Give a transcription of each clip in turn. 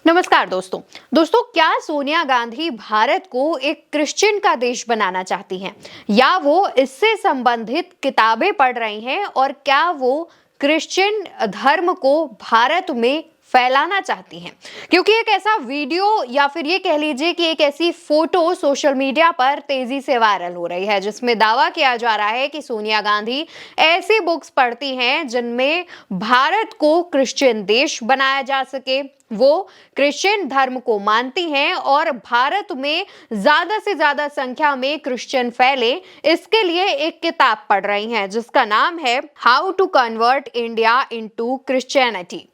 नमस्कार दोस्तों। क्या सोनिया गांधी भारत को एक क्रिश्चियन का देश बनाना चाहती हैं या वो इससे संबंधित किताबें पढ़ रही हैं और क्या वो क्रिश्चियन धर्म को भारत में फैलाना चाहती हैं? क्योंकि एक ऐसा वीडियो या फिर ये कह लीजिए कि एक ऐसी फोटो सोशल मीडिया पर तेजी से वायरल हो रही है जिसमें दावा किया जा रहा है कि सोनिया गांधी ऐसी बुक्स पढ़ती हैं जिनमें भारत को क्रिश्चियन देश बनाया जा सके। वो क्रिश्चियन धर्म को मानती हैं और भारत में ज्यादा से ज्यादा संख्या में क्रिश्चियन फैले, इसके लिए एक किताब पढ़ रही हैं जिसका नाम है how to convert India into Christianity.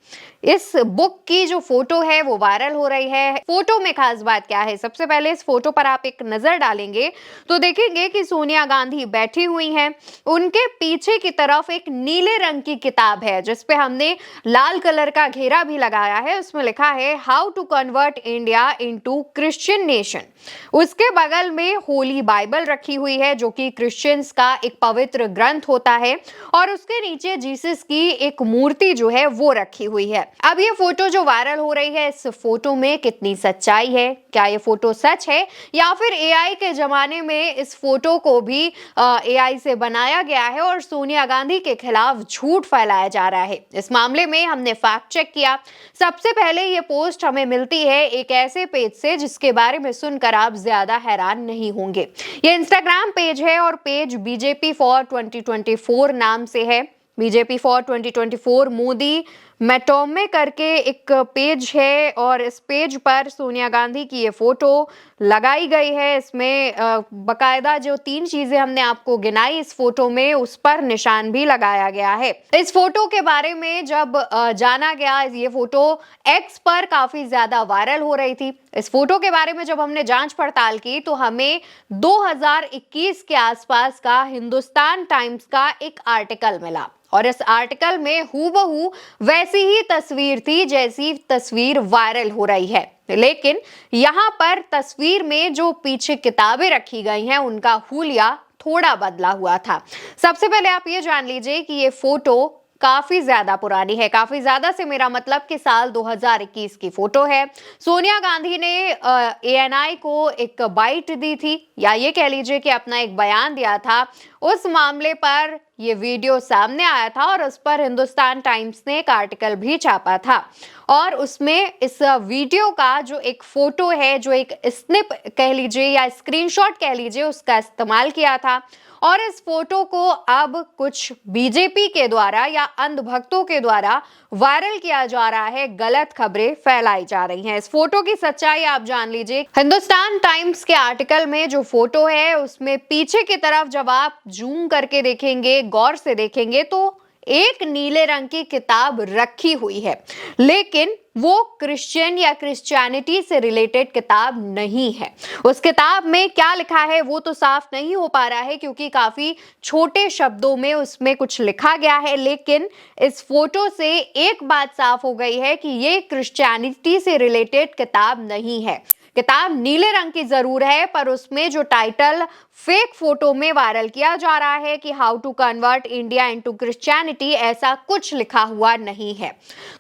इस बुक की जो फोटो है वो वायरल हो रही है। फोटो में खास बात क्या है, सबसे पहले इस फोटो पर आप एक नजर डालेंगे तो देखेंगे कि सोनिया गांधी बैठी हुई हैं। उनके पीछे की तरफ एक नीले रंग की किताब है जिसपे हमने लाल कलर का घेरा भी लगाया है। उसमें लिखा है how to convert India into Christian nation. उसके बगल में होली बाइबल रखी हुई है जो कि क्रिश्चियंस का एक पवित्र ग्रंथ होता है और उसके नीचे जीसस की एक मूर्ति जो है वो रखी हुई है। अब ये फोटो जो वायरल हो रही है, इस फोटो में कितनी सच्चाई है? क्या ये फोटो सच है या फिर एआई के जमाने में इस फोटो को भी एआई से बनाया गया है और सोनिया गांधी के खिलाफ झूठ फैलाया जा रहा है? इस मामले में हमने फैक्ट चेक किया। सबसे पहले ये पोस्ट हमें मिलती है एक ऐसे पेज से जिसके बारे में सुनकर आप ज्यादा हैरान नहीं होंगे। ये इंस्टाग्राम पेज है और पेज बीजेपी फॉर 2024 नाम से है। बीजेपी फॉर 2024 मोदी मेटोमे करके एक पेज है और इस पेज पर सोनिया गांधी की ये फोटो लगाई गई है। इसमें बकायदा जो 3 चीजें हमने आपको गिनाई इस फोटो में, उस पर निशान भी लगाया गया है। इस फोटो के बारे में जब जाना गया, ये फोटो एक्स पर काफी ज्यादा वायरल हो रही थी। इस फोटो के बारे में जब हमने जांच पड़ताल की तो हमें 2021 के आसपास का हिंदुस्तान टाइम्स का एक आर्टिकल मिला और इस आर्टिकल में हूबहू वैसी ही तस्वीर थी जैसी तस्वीर वायरल हो रही है, लेकिन यहाँ पर तस्वीर में जो पीछे किताबें रखी गई हैं उनका हुलिया थोड़ा बदला हुआ था। सबसे पहले आप ये जान लीजिए कि ये फोटो काफी ज्यादा पुरानी है। काफी ज्यादा से मेरा मतलब कि साल 2021 की फोटो है। सोनिया गांधी ने एएनआई को एक बाइट दी थी या ये कह लीजिए कि अपना एक बयान दिया था। उस मामले पर ये वीडियो सामने आया था और उस पर हिंदुस्तान टाइम्स ने एक आर्टिकल भी छापा था और उसमें इस वीडियो का जो एक फोटो है, जो एक स्निप कह लीजिए या स्क्रीनशॉट कह लीजिए, उसका इस्तेमाल किया था और इस फोटो को अब कुछ बीजेपी के द्वारा या अंधभक्तों के द्वारा वायरल किया जा रहा है। गलत खबरें फैलाई जा रही हैं। इस फोटो की सच्चाई आप जान लीजिए। हिंदुस्तान टाइम्स के आर्टिकल में जो फोटो है उसमें पीछे की तरफ जब आप जूम करके देखेंगे, गौर से देखेंगे तो एक नीले रंग की किताब रखी हुई है, लेकिन वो क्रिश्चियन या क्रिश्चियनिटी से रिलेटेड किताब नहीं है। उस किताब में क्या लिखा है वो तो साफ नहीं हो पा रहा है क्योंकि काफी छोटे शब्दों में उसमें कुछ लिखा गया है, लेकिन इस फोटो से एक बात साफ हो गई है कि ये क्रिश्चियनिटी से रिलेटेड किताब नहीं है। किताब नीले रंग की जरूर है पर उसमें जो टाइटल फेक फोटो में वायरल किया जा रहा है कि how to convert India into Christianity, ऐसा कुछ लिखा हुआ नहीं है।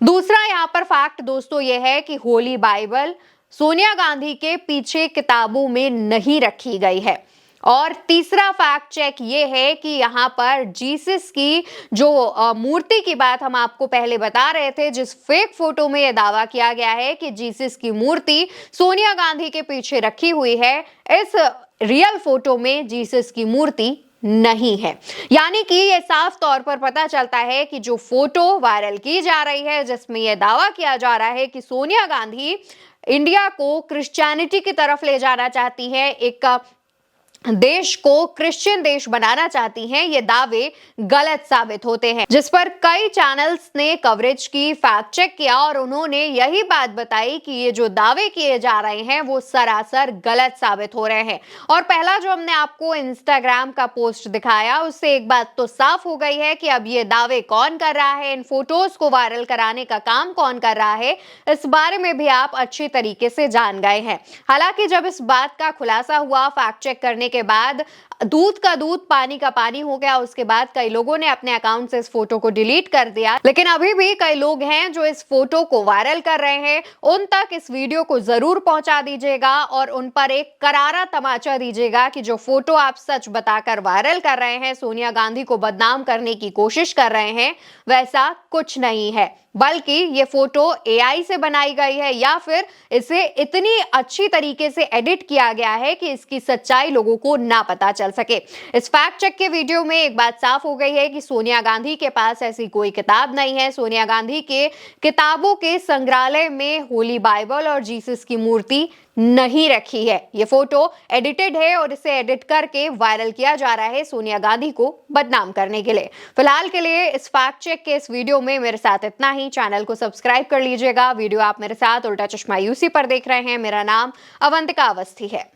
दूसरा यहाँ पर फैक्ट दोस्तों ये है कि होली बाइबल सोनिया गांधी के पीछे किताबों में नहीं रखी गई है। और तीसरा फैक्ट चेक ये है कि यहाँ पर जीसस की जो मूर्ति की बात हम आपको पहले बता रहे थे, जिस फेक फोटो में यह दावा किया गया है कि जीसस की मूर्ति सोनिया गांधी के पीछे रखी हुई है, इस रियल फोटो में जीसस की मूर्ति नहीं है। यानी कि ये साफ तौर पर पता चलता है कि जो फोटो वायरल की जा रही है जिसमें यह दावा किया जा रहा है कि सोनिया गांधी इंडिया को क्रिश्चियनिटी की तरफ ले जाना चाहती है, एक देश को क्रिश्चियन देश बनाना चाहती हैं, ये दावे गलत साबित होते हैं। जिस पर कई चैनल्स ने कवरेज की, फैक्ट चेक किया और उन्होंने यही बात बताई कि ये जो दावे किए जा रहे हैं वो सरासर गलत साबित हो रहे हैं। और पहला जो हमने आपको इंस्टाग्राम का पोस्ट दिखाया उससे एक बात तो साफ हो गई है कि अब ये दावे कौन कर रहा है, इन फोटोज को वायरल कराने का काम कौन कर रहा है, इस बारे में भी आप अच्छी तरीके से जान गए हैं। हालांकि जब इस बात का खुलासा हुआ फैक्ट चेक करने के बाद दूध का दूध पानी का पानी हो गया। उसके बाद कई लोगों ने अपने अकाउंट से इस फोटो को डिलीट कर दिया, लेकिन अभी भी कई लोग हैं जो इस फोटो को वायरल कर रहे हैं। उन तक इस वीडियो को जरूर पहुंचा दीजिएगा और उन पर एक करारा तमाचा दीजिएगा कि जो फोटो आप सच बताकर वायरल कर रहे हैं, सोनिया गांधी को बदनाम करने की कोशिश कर रहे हैं, वैसा कुछ नहीं है, बल्कि ये फोटो एआई से बनाई गई है या फिर इसे इतनी अच्छी तरीके से एडिट किया गया है कि इसकी सच्चाई लोगों को ना पता चल सके। इस फैक्ट चेक के वीडियो में एक बात साफ हो गई है कि सोनिया गांधी के पास ऐसी कोई किताब नहीं है। सोनिया गांधी के किताबों के संग्रहालय में होली बाइबल और जीसस की मूर्ति नहीं रखी है। ये फोटो एडिटेड है और इसे एडिट करके वायरल किया जा रहा है सोनिया गांधी को बदनाम करने के लिए। फिलहाल के लिए इस फैक्ट चेक के इस वीडियो में मेरे साथ इतना ही। चैनल को सब्सक्राइब कर लीजिएगा। वीडियो आप मेरे साथ उल्टा चश्मा यूसी पर देख रहे हैं। मेरा नाम अवंतिका अवस्थी है।